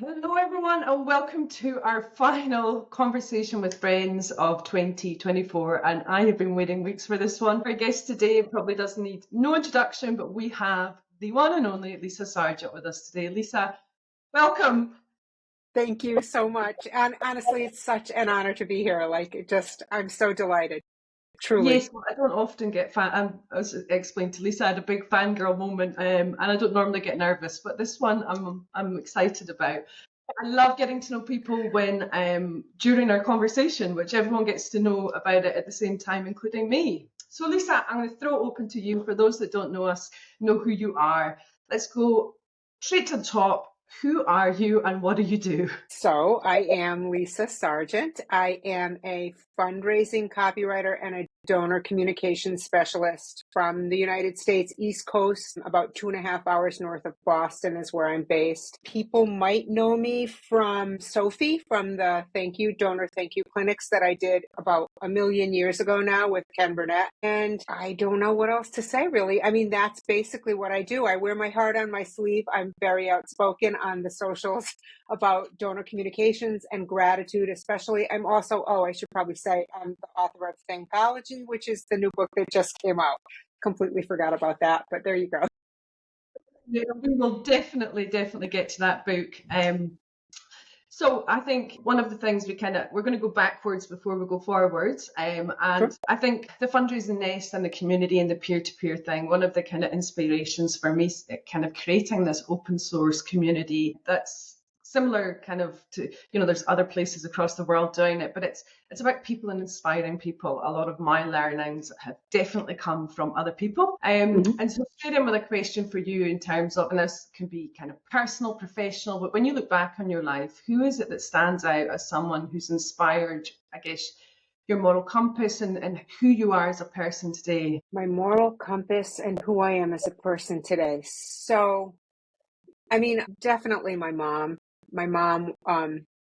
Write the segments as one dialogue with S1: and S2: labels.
S1: Hello, everyone, and welcome to our final conversation with friends of 2024. And I have been waiting weeks for this one. Our guest today probably doesn't need no introduction, but we have the one and only Lisa Sargent with us today. Lisa, welcome.
S2: Thank you so much. And honestly, it's such an honor to be here. I'm so delighted. Truly.
S1: Yes, well, I don't often get as explained to Lisa, I had a big fangirl moment, and I don't normally get nervous, but this one I'm excited about. I love getting to know people when during our conversation, which everyone gets to know about it at the same time, including me. So Lisa, I'm going to throw it open to you. For those that don't know us, know who you are. Let's go straight to the top. Who are you and what do you do?
S2: So I am Lisa Sargent. I am a fundraising copywriter and a donor communications specialist from the United States East Coast. About 2.5 hours north of Boston is where I'm based. People might know me from Sophie, from the donor thank you clinics that I did about 1 million years ago now with Ken Burnett. And I don't know what else to say, really. I mean, that's basically what I do. I wear my heart on my sleeve. I'm very outspoken on the socials about donor communications and gratitude, especially. I'm also, I should probably say, I'm the author of Thankology, which is the new book that just came out. Completely forgot about that, but there you go.
S1: Yeah, we will definitely get to that book. So I think one of the things we're going to go backwards before we go forwards. And
S2: Sure.
S1: I think the fundraising nest and the community and the peer-to-peer thing, one of the kind of inspirations for me, kind of creating this open source community that's similar kind of to, there's other places across the world doing it, but it's about people and inspiring people. A lot of my learnings have definitely come from other people. And so straight in with a question for you in terms of, and this can be kind of personal, professional, but when you look back on your life, who is it that stands out as someone who's inspired, I guess, your moral compass and who you are as a person today?
S2: My moral compass and who I am as a person today. So, I mean, definitely my mom.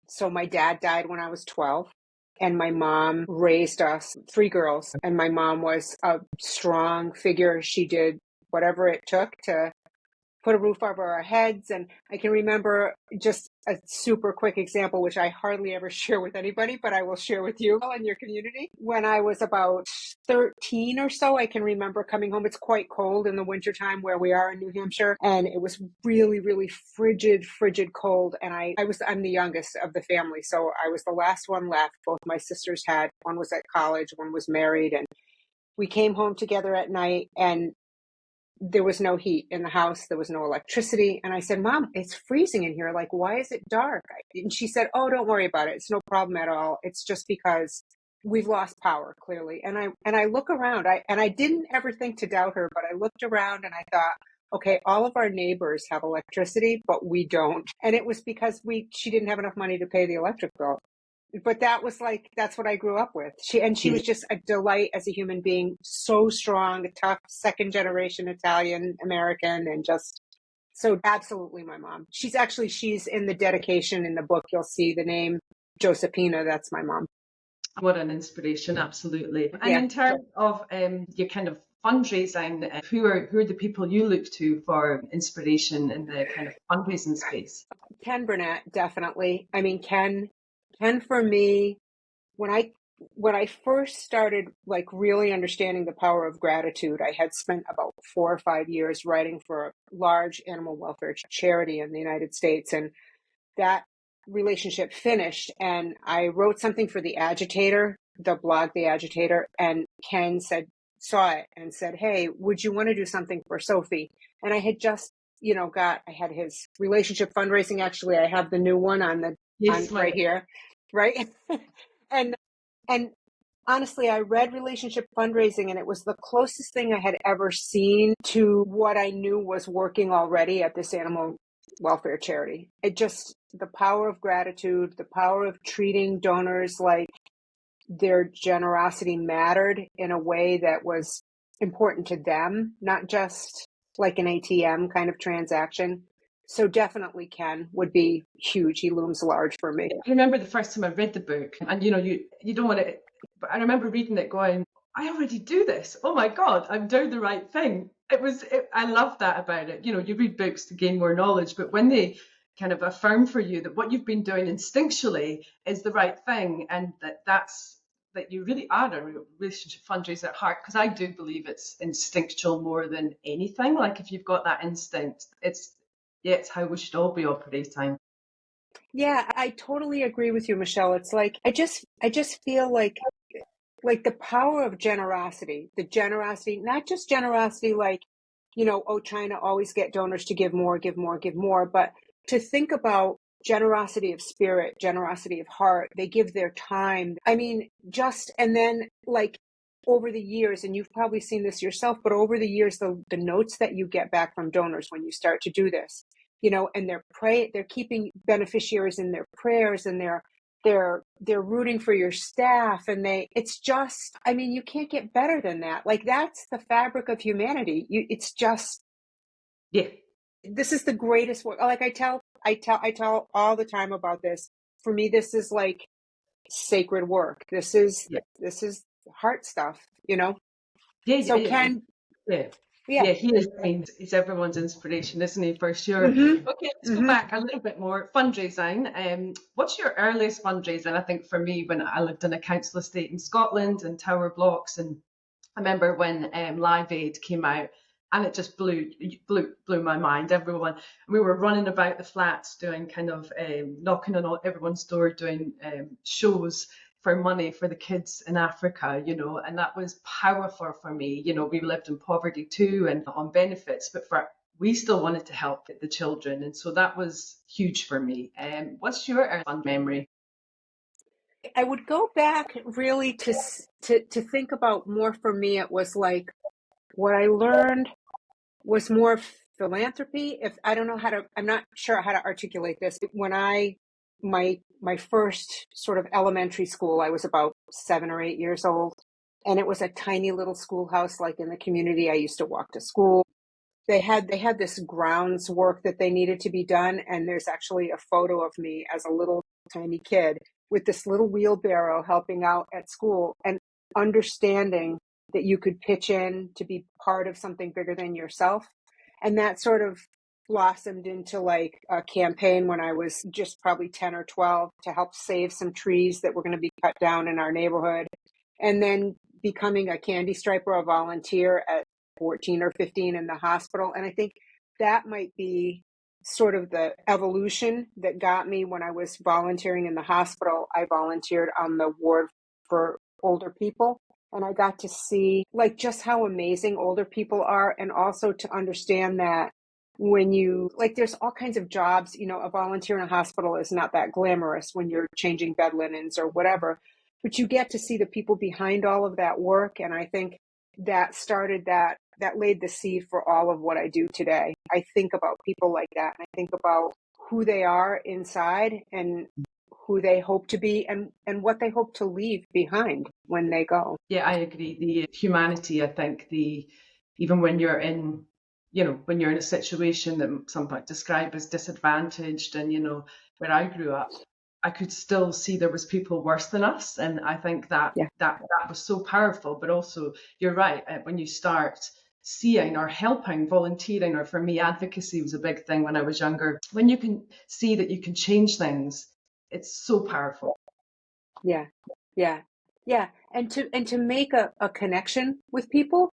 S2: So my dad died when I was 12, and my mom raised us 3 girls, and my mom was a strong figure. She did whatever it took to put a roof over our heads. And I can remember just a super quick example, which I hardly ever share with anybody, but I will share with you in your community. When I was about 13 or so, I can remember coming home. It's quite cold in the wintertime where we are in New Hampshire. And it was really, really frigid cold. And I'm the youngest of the family. So I was the last one left. Both my sisters one was at college, one was married. And we came home together at night, and there was no heat in the house. There was no electricity. And I said, Mom, it's freezing in here. Like, why is it dark? And she said, oh, don't worry about it. It's no problem at all. It's just because we've lost power, clearly. And I look around, and I didn't ever think to doubt her, but I looked around and I thought, okay, all of our neighbors have electricity, but we don't. And it was because she didn't have enough money to pay the electric bill. But that's what I grew up with. She was just a delight as a human being, so strong, tough, second generation Italian American, and just so absolutely my mom. She's in the dedication in the book. You'll see the name Josephina. That's my mom.
S1: What an inspiration, absolutely. And in terms of your kind of fundraising, who are the people you look to for inspiration in the kind of fundraising space?
S2: Ken Burnett, definitely. I mean, Ken for me, when I first started really understanding the power of gratitude, I had spent about 4 or 5 years writing for a large animal welfare charity in the United States. And that relationship finished, and I wrote something for The Agitator, the blog The Agitator, and Ken saw it and said, hey, would you want to do something for Sophie? And I had just, I had his relationship fundraising. Actually, I have the new one right here. Right. and honestly, I read relationship fundraising, and it was the closest thing I had ever seen to what I knew was working already at this animal welfare charity. The power of gratitude, the power of treating donors like their generosity mattered in a way that was important to them, not just like an ATM kind of transaction. So definitely Ken would be huge. He looms large for me.
S1: I remember the first time I read the book, and you don't want to, but I remember reading it going, I already do this. Oh my God, I'm doing the right thing. I love that about it. You read books to gain more knowledge, but when they kind of affirm for you that what you've been doing instinctually is the right thing, and that you really are a relationship fundraiser at heart, because I do believe it's instinctual more than anything. Like if you've got that instinct, it's how we should all be operating.
S2: Yeah, I totally agree with you, Michelle. It's like I just feel like the power of generosity, the generosity, not just generosity like, oh, trying to always get donors to give more, give more, give more, but to think about generosity of spirit, generosity of heart. They give their time. I mean, and then like over the years, and you've probably seen this yourself, but over the years, the notes that you get back from donors when you start to do this, and they're keeping beneficiaries in their prayers, and they're rooting for your staff, and it's just, I mean, you can't get better than that. Like that's the fabric of humanity. It's just,
S1: Yeah.
S2: this is the greatest work. Like I tell all the time about this. For me, this is like sacred work. This is
S1: Yeah.
S2: heart stuff.
S1: Yeah, yeah,
S2: So
S1: yeah,
S2: Ken,
S1: yeah.
S2: yeah.
S1: Yeah, he is. I mean, he's everyone's inspiration, isn't he? For sure.
S2: Mm-hmm.
S1: Okay, let's go
S2: Mm-hmm.
S1: back a little bit more. Fundraising. What's your earliest fundraising? I think for me, when I lived in a council estate in Scotland and tower blocks, and I remember when Live Aid came out, and it just blew my mind. We were running about the flats doing kind of knocking on everyone's door, doing shows for money for the kids in Africa, and that was powerful for me. We lived in poverty too and on benefits, but we still wanted to help the children, and so that was huge for me. What's your fun memory?
S2: I would go back really to think about more. For me, it was like what I learned was more philanthropy. If I don't know how to, I'm not sure how to articulate this. When my first sort of elementary school, I was about 7 or 8 years old, and it was a tiny little schoolhouse, like in the community I used to walk to school. They had this grounds work that they needed to be done, and there's actually a photo of me as a little tiny kid with this little wheelbarrow helping out at school, and understanding that you could pitch in to be part of something bigger than yourself. And that sort of blossomed into like a campaign when I was just probably 10 or 12 to help save some trees that were going to be cut down in our neighborhood. And then becoming a candy striper, a volunteer at 14 or 15 in the hospital. And I think that might be sort of the evolution that got me. When I was volunteering in the hospital, I volunteered on the ward for older people. And I got to see like just how amazing older people are. And also to understand that there's all kinds of jobs, a volunteer in a hospital is not that glamorous when you're changing bed linens or whatever, but you get to see the people behind all of that work. And I think that laid the seed for all of what I do today. I think about people like that, and I think about who they are inside and who they hope to be, and what they hope to leave behind when they go.
S1: Yeah, I agree. The humanity, I think, even when you're in, when you're in a situation that some might describe as disadvantaged, and where I grew up, I could still see there was people worse than us, and I think that
S2: Yeah.
S1: that was so powerful. But also, you're right, when you start seeing or helping, volunteering, or for me, advocacy was a big thing when I was younger. When you can see that you can change things, it's so powerful.
S2: Yeah. Yeah. Yeah. And to make a connection with people,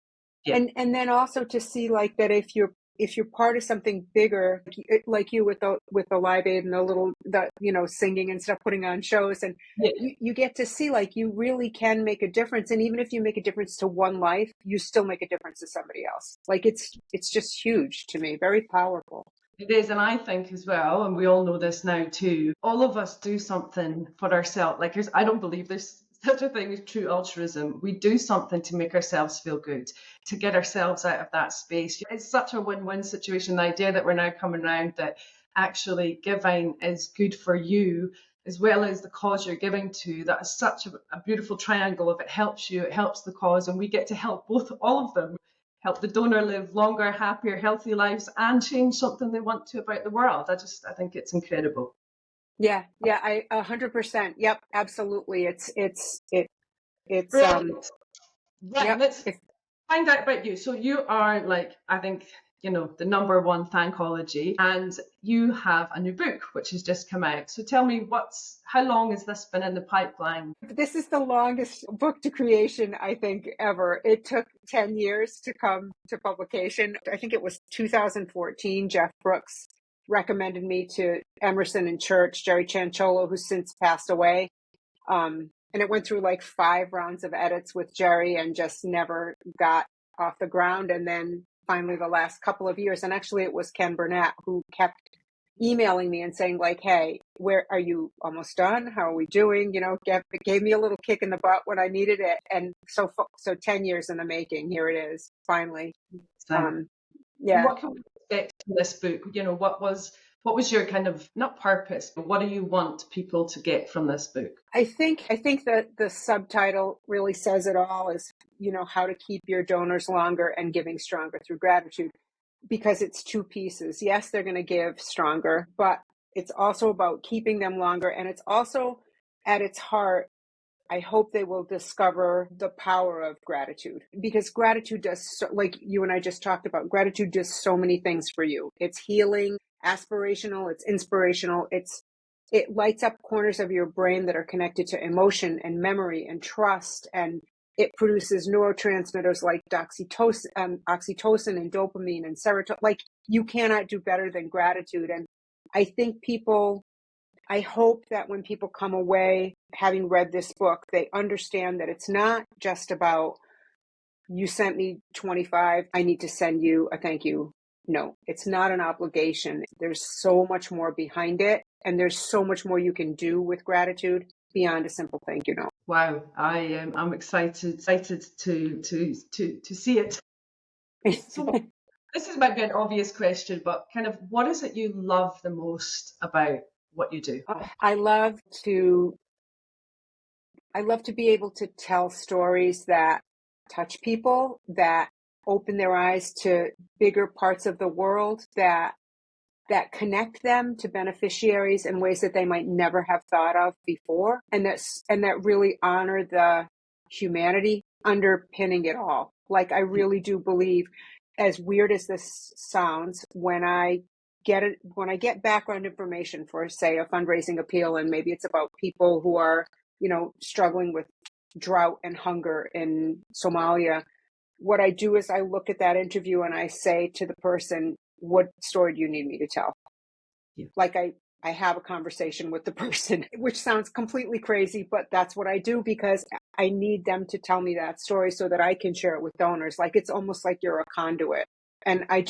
S1: Yeah.
S2: and then also to see like that if you're part of something bigger, like you with the Live Aid and the singing and stuff, putting on shows, and
S1: Yeah.
S2: you get to see like you really can make a difference. And even if you make a difference to one life, you still make a difference to somebody else. Like it's just huge to me, very powerful.
S1: It is, and I think as well, and we all know this now too, all of us do something for ourselves. Like, I don't believe there's such a thing as true altruism. We do something to make ourselves feel good, to get ourselves out of that space. It's such a win-win situation. The idea that we're now coming around that actually giving is good for you as well as the cause you're giving to. That is such a beautiful triangle. If it helps you, it helps the cause, and we get to help all of them, help the donor live longer, happier, healthy lives, and change something they want to about the world. I think it's incredible.
S2: Yeah, I 100%. Yep, absolutely. It's
S1: Brilliant. Right,
S2: yep.
S1: let's find out about you. So you are, like, I think the number one thankology, and you have a new book which has just come out. So tell me, how long has this been in the pipeline?
S2: This is the longest book to creation, I think, ever. It took 10 years to come to publication. I think it was 2014. Jeff Brooks recommended me to Emerson and Church, Jerry Chancholo, who's since passed away. And it went through like 5 rounds of edits with Jerry and just never got off the ground. And then finally the last couple of years, and actually it was Ken Burnett who kept emailing me and saying like, hey, where are you almost done? How are we doing? Gave me a little kick in the butt when I needed it. And so 10 years in the making, here it is, finally. Yeah.
S1: What can we expect from this book? What was your kind of, not purpose, but what do you want people to get from this book?
S2: I think that the subtitle really says it all, is, how to keep your donors longer and giving stronger through gratitude, because it's 2 pieces. Yes, they're going to give stronger, but it's also about keeping them longer. And it's also at its heart, I hope they will discover the power of gratitude, because gratitude does, like you and I just talked about, gratitude does so many things for you. It's healing, aspirational, it's inspirational, it lights up corners of your brain that are connected to emotion and memory and trust, and it produces neurotransmitters like oxytocin and dopamine and serotonin. Like, you cannot do better than gratitude. And I hope that when people come away having read this book, they understand that it's not just about, you sent me 25, I need to send you a thank you. No, it's not an obligation. There's so much more behind it, and there's so much more you can do with gratitude beyond a simple thank you note.
S1: Wow, I'm excited to see it. So this might be an obvious question, but kind of, what is it you love the most about what you do?
S2: I love to be able to tell stories that touch people, that open their eyes to bigger parts of the world, that connect them to beneficiaries in ways that they might never have thought of before, and that really honor the humanity underpinning it all. Like, I really do believe, as weird as this sounds, when I get background information for, say, a fundraising appeal, and maybe it's about people who are, struggling with drought and hunger in Somalia, what I do is I look at that interview and I say to the person, what story do you need me to tell? Yeah. Like, I have a conversation with the person, which sounds completely crazy, but that's what I do, because I need them to tell me that story so that I can share it with donors. Like, it's almost like you're a conduit. And I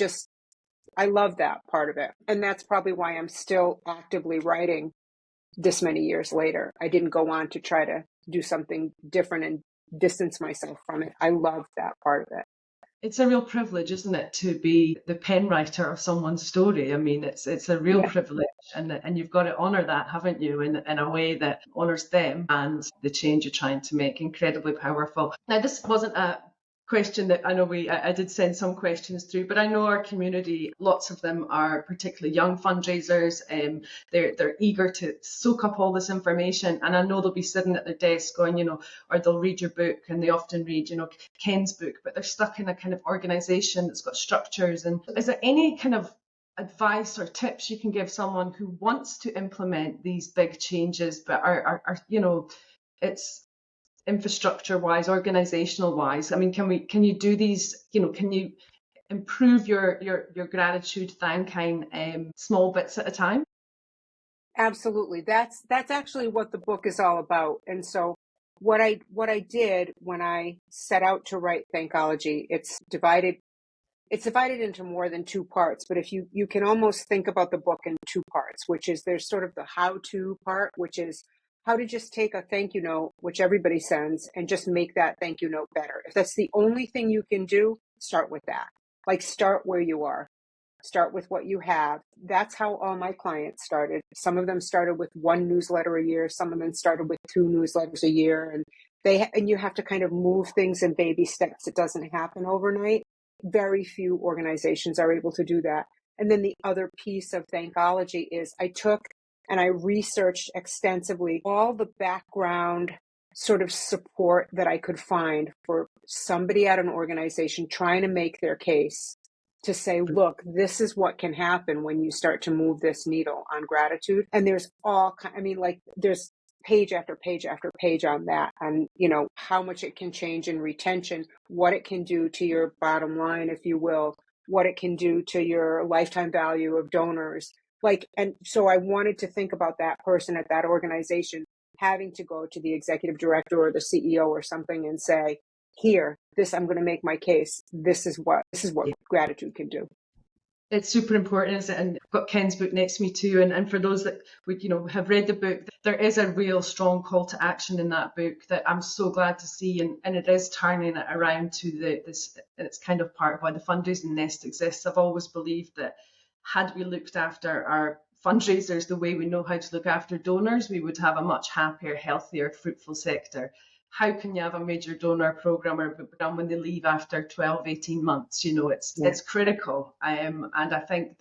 S2: love that part of it. And that's probably why I'm still actively writing this many years later. I didn't go on to try to do something different and distance myself from it. I love that part of it.
S1: It's a real privilege, isn't it, to be the pen writer of someone's story? I mean, it's a real privilege, and you've got to honour that, haven't you, in a way that honours them and the change you're trying to make. Incredibly powerful. Now, this wasn't a question that I know I did send some questions through, but I know our community, lots of them are particularly young fundraisers, and they're eager to soak up all this information, and I know they'll be sitting at their desk going, or they'll read your book, and they often read, Ken's book, but they're stuck in a kind of organisation that's got structures. And is there any kind of advice or tips you can give someone who wants to implement these big changes, but are it's infrastructure wise, organizational wise? I mean, can you do these, can you improve your gratitude thanking small bits at a time?
S2: Absolutely. That's actually what the book is all about. And so what I did when I set out to write Thankology, it's divided into more than 2 parts, but if you can almost think about the book in 2 parts, which is, there's sort of the how-to part, which is how to just take a thank you note, which everybody sends, and just make that thank you note better. If that's the only thing you can do, start with that. Like, start where you are. Start with what you have. That's how all my clients started. Some of them started with 1 newsletter a year. Some of them started with 2 newsletters a year. And you have to kind of move things in baby steps. It doesn't happen overnight. Very few organizations are able to do that. And then the other piece of Thankology is I took and I researched extensively all the background sort of support that I could find for somebody at an organization trying to make their case to say, look, this is what can happen when you start to move this needle on gratitude. And there's there's page after page after page on that, and how much it can change in retention, what it can do to your bottom line, if you will, what it can do to your lifetime value of donors. And so I wanted to think about that person at that organization having to go to the executive director or the CEO or something and say, here, I'm going to make my case. This is what gratitude can do.
S1: It's super important, isn't it? And I've got Ken's book next to me too. And for those that have read the book, there is a real strong call to action in that book that I'm so glad to see. And it is turning it around to this. It's kind of part of why the fundraising nest exists. I've always believed that had we looked after our fundraisers the way we know how to look after donors, we would have a much happier, healthier, fruitful sector. How can you have a major donor program when they leave after 12, 18 months? It's critical. And I think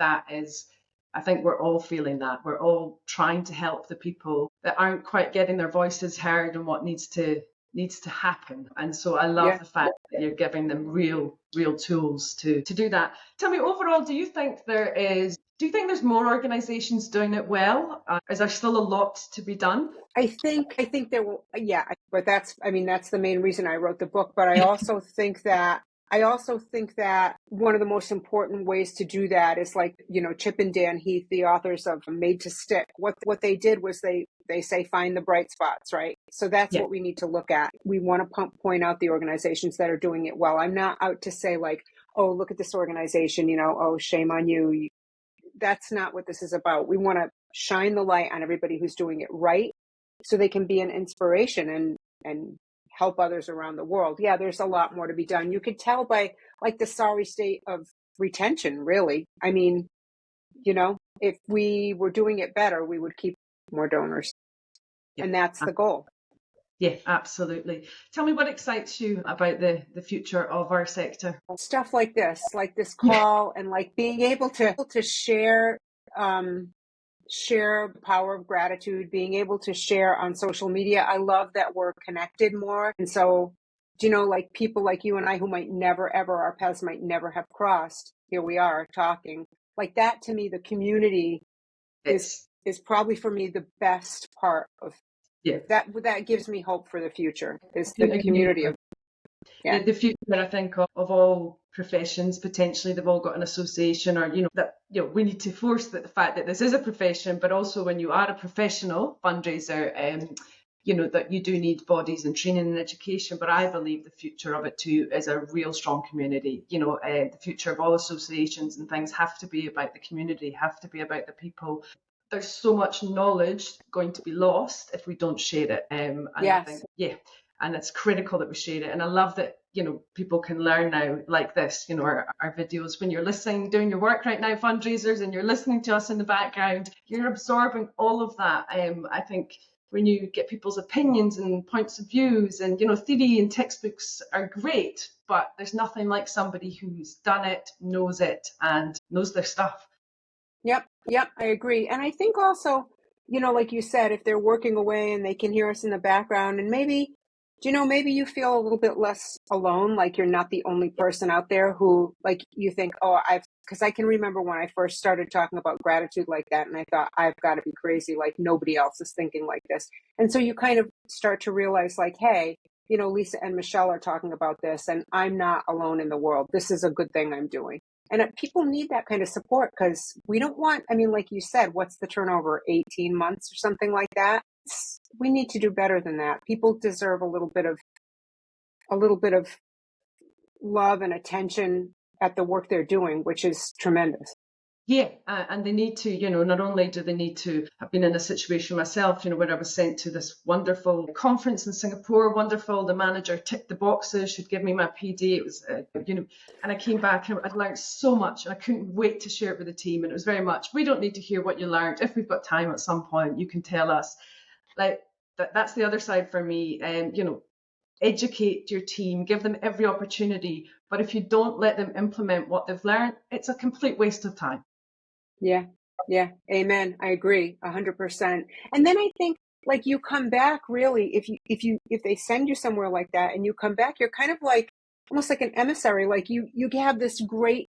S1: we're all feeling that. We're all trying to help the people that aren't quite getting their voices heard and what needs to happen. And so I love the fact that you're giving them real tools to do that. Tell me, overall, do you think there's more organizations doing it well? Is there still a lot to be done?
S2: I think there will, but that's the main reason I wrote the book. But I also think that one of the most important ways to do that is Chip and Dan Heath, the authors of Made to Stick. What they did was they say, find the bright spots, right? So that's what we need to look at. We want to point out the organizations that are doing it well. I'm not out to say oh, look at this organization, oh, shame on you. That's not what this is about. We want to shine the light on everybody who's doing it right so they can be an inspiration and help others around the world. Yeah, there's a lot more to be done. You could tell by the sorry state of retention, really. I mean, if we were doing it better, we would keep more donors. Yeah. And that's the goal.
S1: Yeah, absolutely. Tell me what excites you about the future of our sector.
S2: Stuff like this call, and being able to share the power of gratitude, being able to share on social media. I love that we're connected more. And so, people like you and I who might never, ever, our paths might never have crossed, here we are talking. That, to me, the community is probably, for me, the best part of that gives me hope for the future, is the community of
S1: the future. I think of all professions, potentially they've all got an association, or we need to force the fact that this is a profession, but also when you are a professional fundraiser, that you do need bodies and training and education. But I believe the future of it too is a real strong community. The future of all associations and things have to be about the community, have to be about the people. There's so much knowledge going to be lost if we don't share it. I think, and it's critical that we share it. And I love that, people can learn now like this, our videos. When you're listening, doing your work right now, fundraisers, and you're listening to us in the background, you're absorbing all of that. I think when you get people's opinions and points of views, and, theory and textbooks are great, but there's nothing like somebody who's done it, knows and knows their stuff.
S2: Yep, I agree. And I think also, like you said, if they're working away and they can hear us in the background, and maybe you feel a little bit less alone, like you're not the only person out there who, you think, oh, because I can remember when I first started talking about gratitude like that, and I thought, I've got to be crazy, nobody else is thinking like this. And so you kind of start to realize, hey, Lisa and Michelle are talking about this, and I'm not alone in the world. This is a good thing I'm doing. And people need that kind of support, because we don't want, like you said, what's the turnover, 18 months or something like that? We need to do better than that. People deserve a little bit of love and attention at the work they're doing, which is tremendous.
S1: Yeah, and they need to, not only do they need to, I've been in a situation myself, where I was sent to this wonderful conference in Singapore, wonderful, the manager ticked the boxes, she'd give me my PD, it was, and I came back and I'd learned so much, and I couldn't wait to share it with the team. And it was very much, we don't need to hear what you learned. If we've got time at some point, you can tell us. That's the other side for me. Educate your team, give them every opportunity. But if you don't let them implement what they've learned, it's a complete waste of time.
S2: Yeah. Amen. I agree 100%. And then I think, you come back, really, if they send you somewhere like that and you come back, you're kind of almost like an emissary. You have this great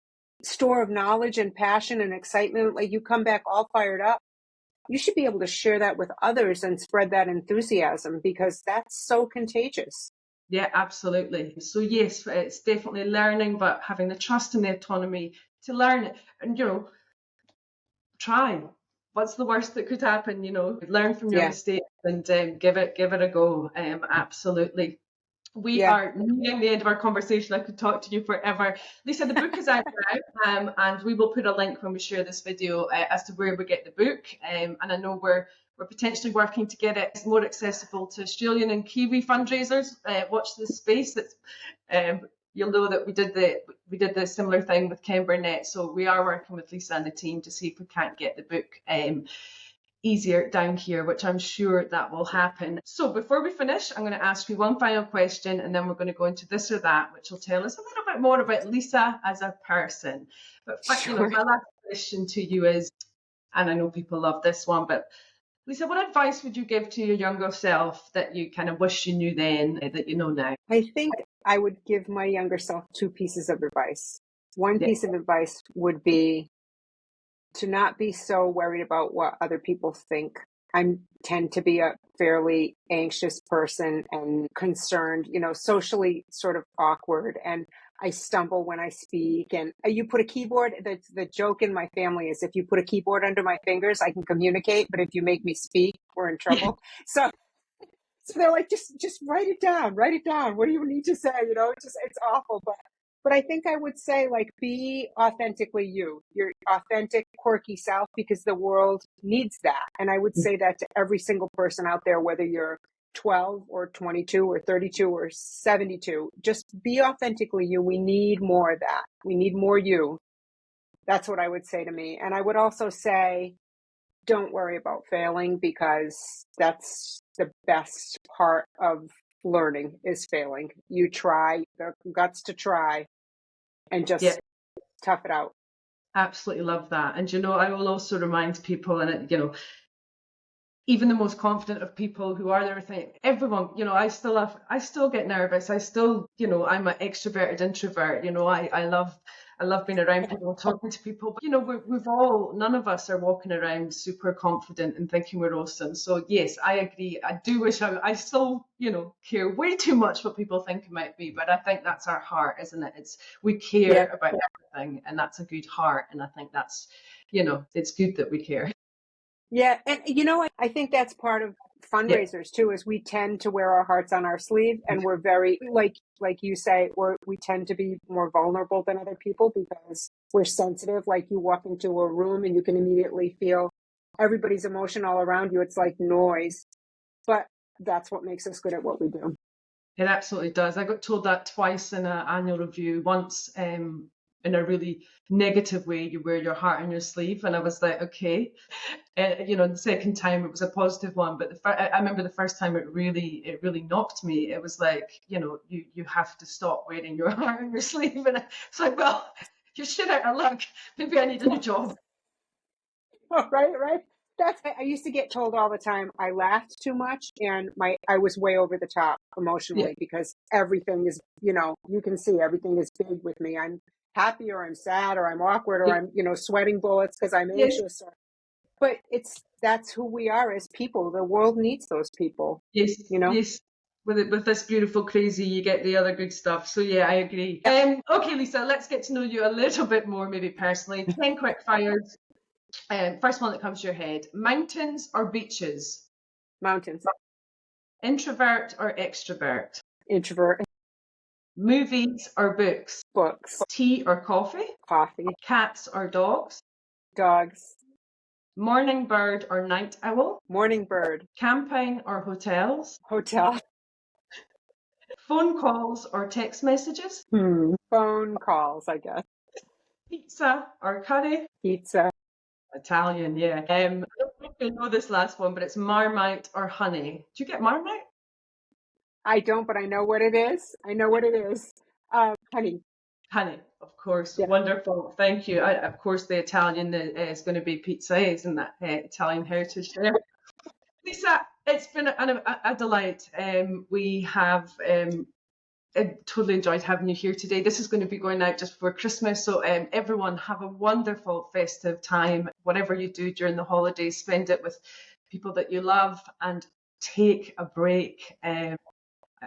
S2: store of knowledge and passion and excitement, like you come back all fired up, you should be able to share that with others and spread that enthusiasm, because that's so contagious.
S1: Yeah, absolutely. So yes, it's definitely learning, but having the trust and the autonomy to learn it. And, try. What's the worst that could happen? Learn from your
S2: Yeah.
S1: mistakes and give it a go. Absolutely. We
S2: Yeah.
S1: are nearing the end of our conversation. I could talk to you forever. Lisa, the book is out now, and we will put a link when we share this video as to where we get the book. And I know we're potentially working to get it more accessible to Australian and Kiwi fundraisers. Watch this space. You'll know that we did the similar thing with Kembernet. So we are working with Lisa and the team to see if we can't get the book easier down here, which I'm sure that will happen. So before we finish, I'm going to ask you one final question, and then we're going to go into this or that, which will tell us a little bit more about Lisa as a person. But
S2: Sure.
S1: my last question to you is, and I know people love this one, but Lisa, what advice would you give to your younger self that you kind of wish you knew then that you know now?
S2: I think I would give my younger self two pieces of advice. One
S1: Yeah.
S2: piece of advice would be to not be so worried about what other people think. I tend to be a fairly anxious person and concerned, socially sort of awkward. And I stumble when I speak. And you put a keyboard, the joke in my family is if you put a keyboard under my fingers, I can communicate. But if you make me speak, we're in trouble. So they're like, just write it down. Write it down. What do you need to say? It's awful. But I think I would say, like, be authentically you, your authentic, quirky self, because the world needs that. And I would say that to every single person out there, whether you're 12 or 22 or 32 or 72, just be authentically you. We need more of that. We need more you. That's what I would say to me. And I would also say, don't worry about failing, because that's the best part of learning is failing. You try, the guts to try, and
S1: Yeah.
S2: just tough it out.
S1: Absolutely love that. And I will also remind people, and even the most confident of people who are there, everyone, I still get nervous. I still, I'm an extroverted introvert. I love being around people, talking to people. But none of us are walking around super confident and thinking we're awesome. So yes, I agree. I do wish I still, care way too much what people think about me. But I think that's our heart, isn't it? We care about everything, and that's a good heart. And I think that's, it's good that we care.
S2: Yeah. And, I think that's part of fundraisers too, is we tend to wear our hearts on our sleeve, and we're very, like you say, we tend to be more vulnerable than other people because we're sensitive. Like, you walk into a room and you can immediately feel everybody's emotion all around you. It's like noise, but that's what makes us good at what we do.
S1: It absolutely does. I got told that twice in an annual review. Once in a really negative way, you wear your heart on your sleeve, and I was like, okay. The second time it was a positive one, but I remember the first time it really knocked me. It was like, you have to stop wearing your heart on your sleeve, and it's like, well, you're shit out of luck. Maybe I need a new job.
S2: Oh, right. I used to get told all the time I laughed too much, and I was way over the top emotionally, because everything is, you can see everything is big with me. I'm happy, or I'm sad, or I'm awkward, or I'm, sweating bullets because I'm anxious. But that's who we are as people. The world needs those people.
S1: Yes. With this beautiful crazy, you get the other good stuff. So yeah, I agree. Okay, Lisa, let's get to know you a little bit more, maybe personally. 10 quick fires. First one that comes to your head: mountains or beaches?
S2: Mountains.
S1: Introvert or extrovert?
S2: Introvert.
S1: Movies or books?
S2: Books.
S1: Tea or coffee?
S2: Coffee.
S1: Cats or dogs?
S2: Dogs.
S1: Morning bird or night owl?
S2: Morning bird.
S1: Camping or hotels?
S2: Hotel.
S1: Phone calls or text messages?
S2: Phone calls, I guess.
S1: Pizza or curry?
S2: Pizza.
S1: Italian, yeah. I don't know if you know this last one, but it's Marmite or honey. Do you get Marmite?
S2: I don't, but I know what it is. Honey.
S1: Honey, of course.
S2: Yeah.
S1: Wonderful. Thank you. Of course, the Italian is going to be pizza, isn't that Italian heritage there? Lisa, it's been a delight. We have totally enjoyed having you here today. This is going to be going out just before Christmas, so everyone have a wonderful festive time. Whatever you do during the holidays, spend it with people that you love and take a break.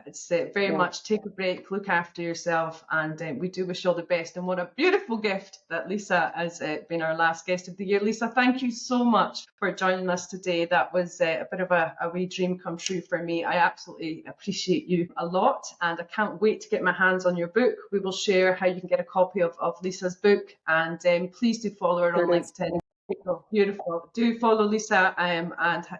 S1: It's very much take a break, look after yourself, and we do wish you all the best. And what a beautiful gift that Lisa has been our last guest of the year. Lisa, thank you so much for joining us today. That was a bit of a wee dream come true for me. I absolutely appreciate you a lot, and I can't wait to get my hands on your book. We will share how you can get a copy of Lisa's book, and please do follow her on LinkedIn. Beautiful. Do follow Lisa and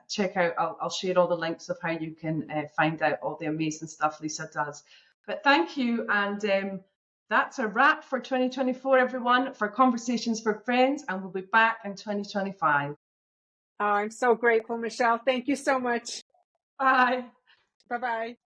S1: check out, I'll share all the links of how you can find out all the amazing stuff Lisa does. But thank you. And that's a wrap for 2024, everyone, for Conversations for Friends. And we'll be back in 2025.
S2: Oh, I'm so grateful, Michelle. Thank you so much.
S1: Bye.
S2: Bye-bye.